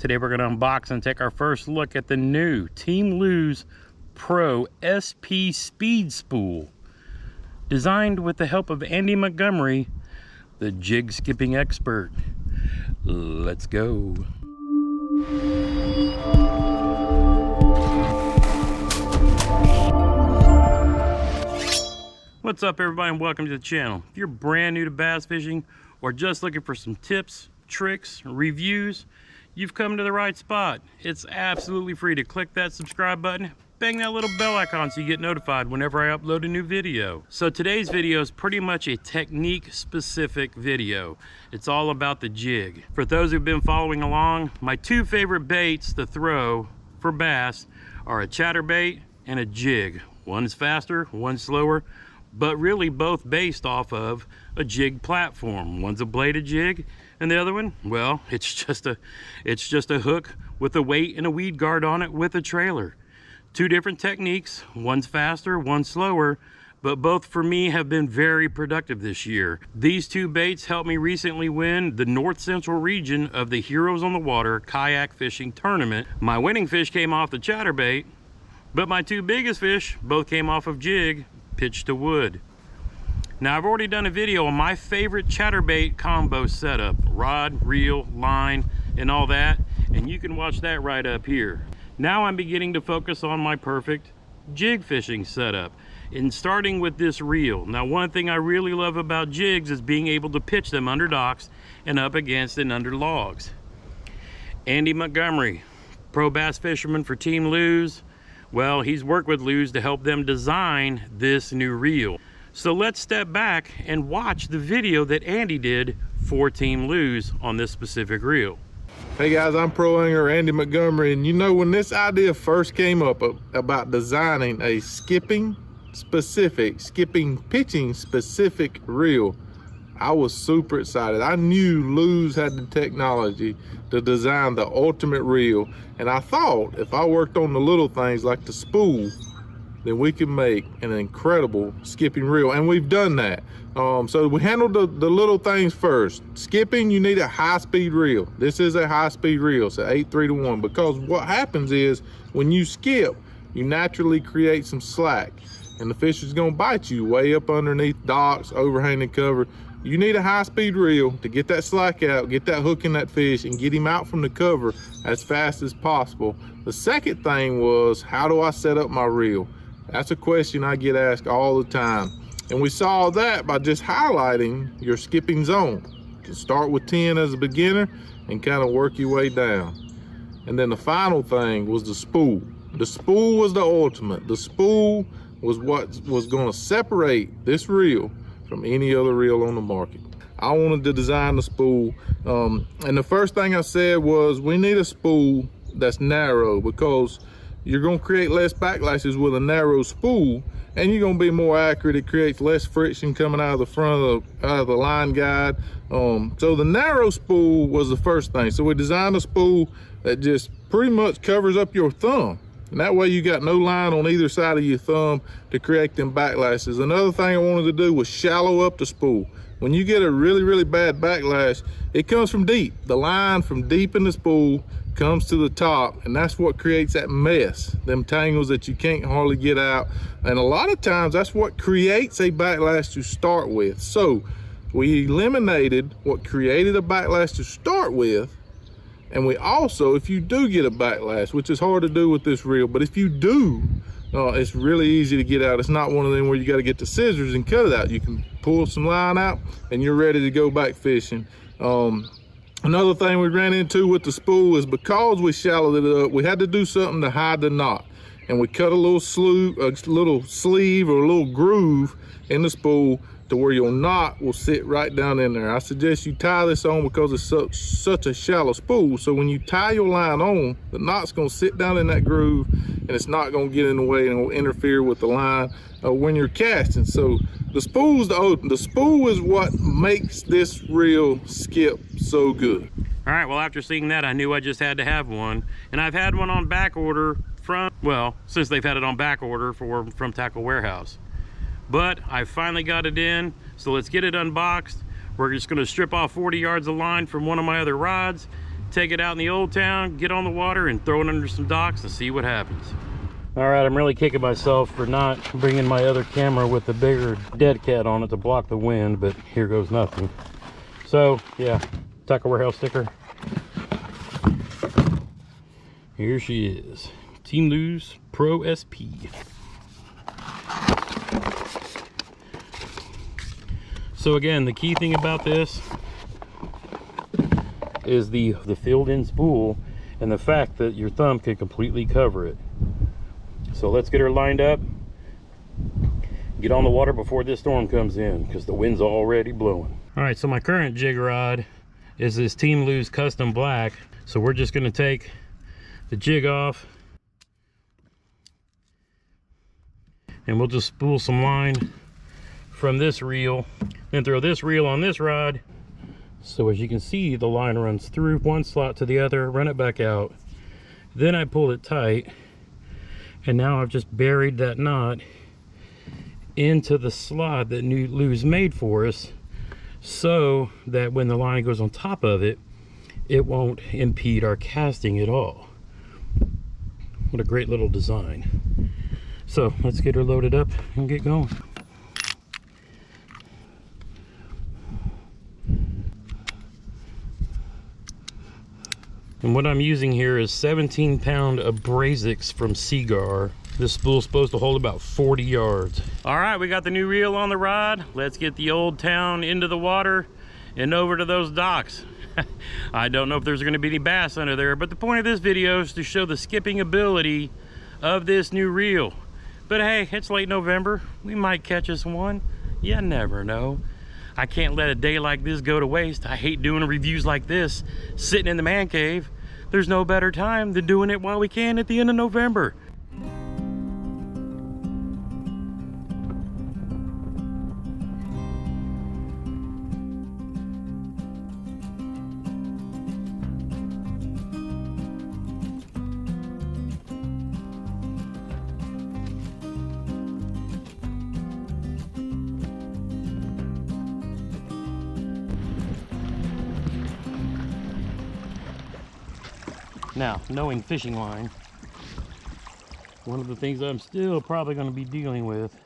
Today we're going to unbox and take our first look at the new Team Lew's Pro SP Speed Spool. Designed with the help of Andy Montgomery, the jig skipping expert. Let's go. What's up everybody and welcome to the channel. If you're brand new to bass fishing or just looking for some tips, tricks, reviews, you've come to the right spot. It's absolutely free to click that subscribe button, bang that little bell icon so you get notified whenever I upload a new video. So today's video is pretty much a technique specific video. It's all about the jig. For those who've been following along, my two favorite baits to throw for bass are a chatterbait and a jig. One's faster, one's slower, but really both based off of a jig platform. One's a bladed jig and the other one, well, it's just a hook with a weight and a weed guard on it with a trailer. Two different techniques, one's faster, one's slower, but both for me have been very productive this year. These two baits helped me recently win the North Central region of the Heroes on the Water kayak fishing tournament. My winning fish came off the chatterbait, but my two biggest fish both came off of jig, pitch to wood. Now I've already done a video on my favorite chatterbait combo setup, rod, reel, line, and all that, and you can watch that right up here. Now I'm beginning to focus on my perfect jig fishing setup, and starting with this reel. Now one thing I really love about jigs is being able to pitch them under docks and up against and under logs. Andy Montgomery, pro bass fisherman for Team Lew's. Well, he's worked with Lew's to help them design this new reel. So let's step back and watch the video that Andy did for Team Lew's on this specific reel. Hey guys, I'm pro angler Andy Montgomery, and you know, when this idea first came up about designing a pitching specific reel, I was super excited. I knew Lew's had the technology to design the ultimate reel, and I thought if I worked on the little things like the spool, then we could make an incredible skipping reel, and we've done that. So we handled the little things first. Skipping, you need a high-speed reel. This is a high-speed reel, so 8-3-1, because what happens is when you skip, you naturally create some slack, and the fish is gonna bite you way up underneath docks, overhanging cover. You need a high-speed reel to get that slack out, get that hook in that fish, and get him out from the cover as fast as possible. The second thing was, how do I set up my reel? That's a question I get asked all the time. And we saw that by just highlighting your skipping zone. To start with 10 as a beginner and kind of work your way down. And then the final thing was the spool. The spool was the ultimate. The spool was what was gonna separate this reel from any other reel on the market. I wanted to design the spool, and the first thing I said was we need a spool that's narrow, because you're gonna create less backlashes with a narrow spool, and you're gonna be more accurate. It creates less friction coming out of the front of the line guide. So the narrow spool was the first thing. So we designed a spool that just pretty much covers up your thumb. And that way you got no line on either side of your thumb to create them backlashes. Another thing I wanted to do was shallow up the spool. When you get a really, really bad backlash, it comes from deep. The line from deep in the spool comes to the top, and that's what creates that mess, them tangles that you can't hardly get out. And a lot of times that's what creates a backlash to start with. So we eliminated what created a backlash to start with. And we also, if you do get a backlash, which is hard to do with this reel, but if you do, it's really easy to get out. It's not one of them where you got to get the scissors and cut it out. You can pull some line out and you're ready to go back fishing. Another thing we ran into with the spool is because we shallowed it up, we had to do something to hide the knot. And we cut a little sleeve or a little groove in the spool to where your knot will sit right down in there. I suggest you tie this on because it's such a shallow spool. So when you tie your line on, the knot's gonna sit down in that groove and it's not gonna get in the way and will interfere with the line when you're casting. So the spool's the spool is what makes this reel skip so good. All right, well after seeing that, I knew I just had to have one. And I've had one on back order since they've had it on back order from Tackle Warehouse. But I finally got it in, so let's get it unboxed. We're just gonna strip off 40 yards of line from one of my other rods, take it out in the old town, get on the water, and throw it under some docks and see what happens. All right, I'm really kicking myself for not bringing my other camera with the bigger dead cat on it to block the wind, but here goes nothing. So yeah, tackle warehouse sticker. Here she is, Team Lew's Pro SP. So again, the key thing about this is the filled in spool and the fact that your thumb can completely cover it. So let's get her lined up, get on the water before this storm comes in, because the wind's already blowing. All right, so my current jig rod is this Team Lew's Custom Black. So we're just gonna take the jig off and we'll just spool some line from this reel, then throw this reel on this rod. So as you can see, the line runs through one slot to the other, run it back out. Then I pull it tight, and now I've just buried that knot into the slot that Lew's made for us, so that when the line goes on top of it, it won't impede our casting at all. What a great little design. So let's get her loaded up and get going. And what I'm using here is 17-pound Abrasics from Seagar. This spool's supposed to hold about 40 yards. All right, we got the new reel on the rod. Let's get the old town into the water and over to those docks. I don't know if there's gonna be any bass under there, but the point of this video is to show the skipping ability of this new reel. But hey, it's late November. We might catch us one. You never know. I can't let a day like this go to waste. I hate doing reviews like this, sitting in the man cave. There's no better time than doing it while we can at the end of November. Now, knowing fishing line, one of the things I'm still probably going to be dealing with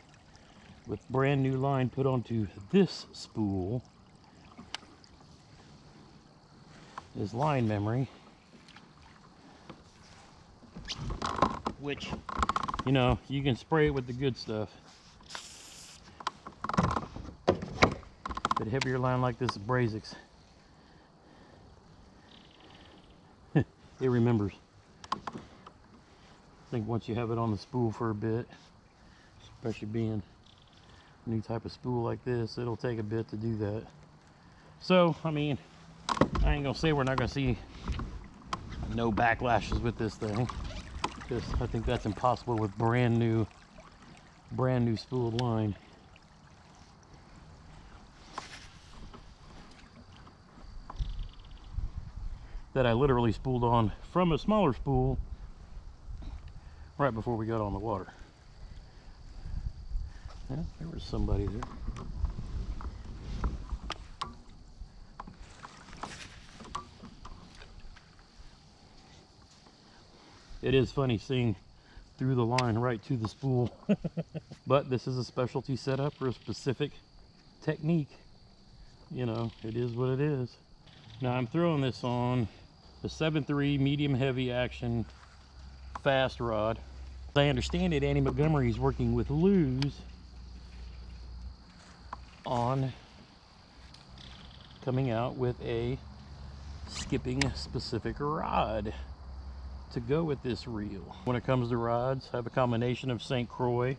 brand new line put onto this spool is line memory, which, you know, you can spray it with the good stuff, but heavier line like this Abrasics, it remembers. I think once you have it on the spool for a bit, especially being a new type of spool like this, it'll take a bit to do that. So, I mean, I ain't gonna say we're not gonna see no backlashes with this thing, because I think that's impossible with brand new spooled line. That I literally spooled on from a smaller spool right before we got on the water. Yeah, there was somebody there. It is funny seeing through the line right to the spool. But this is a specialty setup for a specific technique. You know, it is what it is. Now I'm throwing this on the 7.3 medium heavy action fast rod. As I understand it, Andy Montgomery is working with Lew's on coming out with a skipping specific rod to go with this reel. When it comes to rods, I have a combination of St. Croix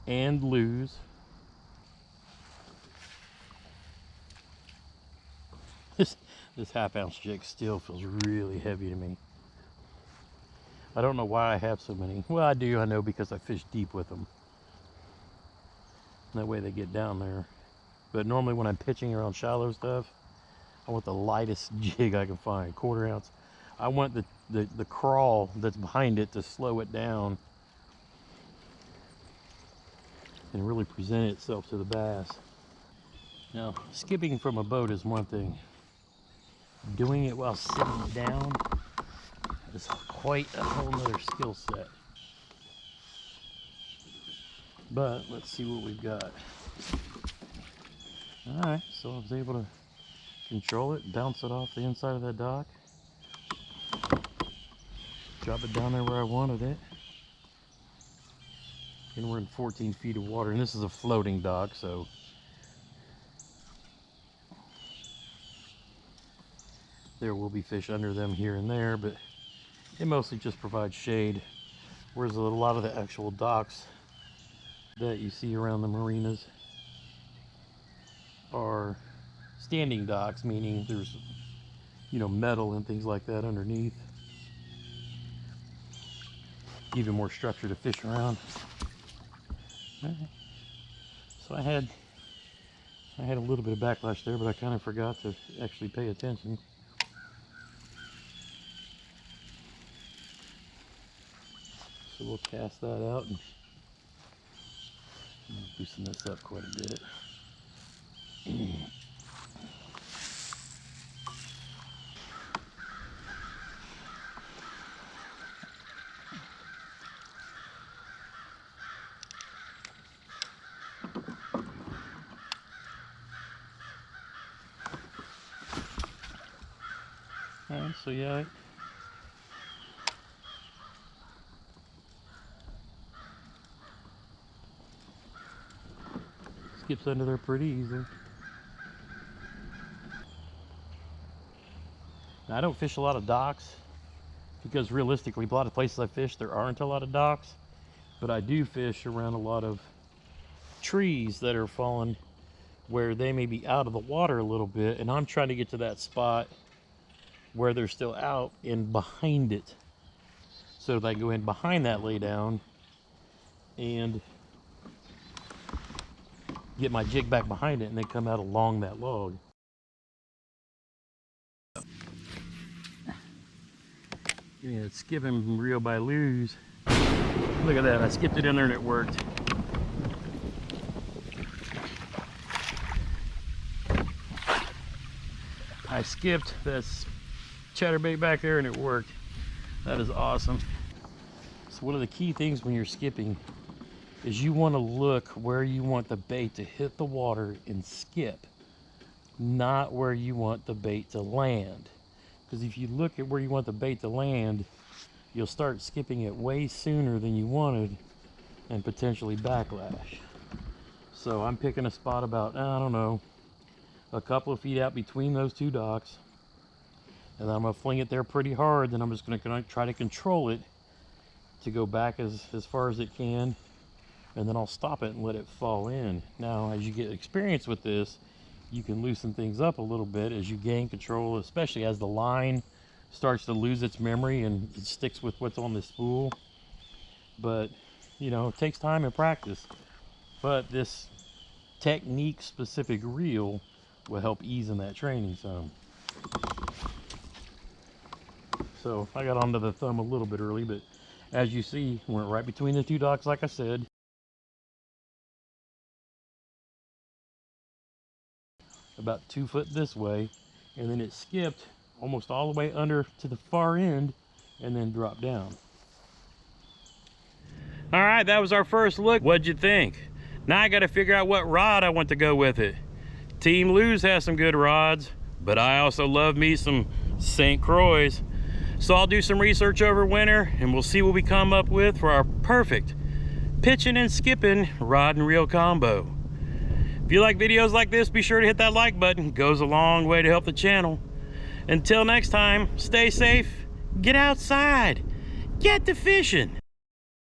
and Lew's. This half-ounce jig still feels really heavy to me. I don't know why I have so many. Well, I do, I know, because I fish deep with them. That way they get down there. But normally when I'm pitching around shallow stuff, I want the lightest jig I can find, 1/4 ounce. I want the crawl that's behind it to slow it down and really present itself to the bass. Now, skipping from a boat is one thing. doing it while sitting down is quite a whole nother skill set. But let's see what we've got. Alright, so I was able to control it, bounce it off the inside of that dock, drop it down there where I wanted it. And we're in 14 feet of water, and this is a floating dock, so there will be fish under them here and there, but it mostly just provides shade. Whereas a lot of the actual docks that you see around the marinas are standing docks, meaning there's, you know, metal and things like that underneath. Even more structure to fish around. Right. So I had a little bit of backlash there, but I kind of forgot to actually pay attention. So we'll cast that out and loosen this up quite a bit. Alright, so yeah, skips under there pretty easy. Now, I don't fish a lot of docks because realistically, a lot of places I fish, there aren't a lot of docks, but I do fish around a lot of trees that are fallen where they may be out of the water a little bit, and I'm trying to get to that spot where they're still out and behind it, so that I go in behind that lay down and get my jig back behind it and then come out along that log. Give me that skipping reel by Luz. Look at that, I skipped it in there and it worked. I skipped this chatterbait back there and it worked. That is awesome. So one of the key things when you're skipping is you want to look where you want the bait to hit the water and skip, not where you want the bait to land. Because if you look at where you want the bait to land, you'll start skipping it way sooner than you wanted and potentially backlash. So I'm picking a spot about, I don't know, a couple of feet out between those two docks, and then I'm gonna fling it there pretty hard. Then I'm just gonna try to control it to go back as far as it can, and then I'll stop it and let it fall in. Now, as you get experience with this, you can loosen things up a little bit as you gain control, especially as the line starts to lose its memory and it sticks with what's on the spool. But, you know, it takes time and practice. But this technique specific reel will help ease in that training some. So I got onto the thumb a little bit early, but as you see, went right between the two docks, like I said. About 2 foot this way, and then it skipped almost all the way under to the far end and then dropped down. All right, that was our first look. What'd you think? Now I got to figure out what rod I want to go with it. Team Luz has some good rods, but I also love me some St. Croix. So I'll do some research over winter and we'll see what we come up with for our perfect pitching and skipping rod and reel combo. If you like videos like this, be sure to hit that like button. It goes a long way to help the channel. Until next time, stay safe, get outside, get to fishing.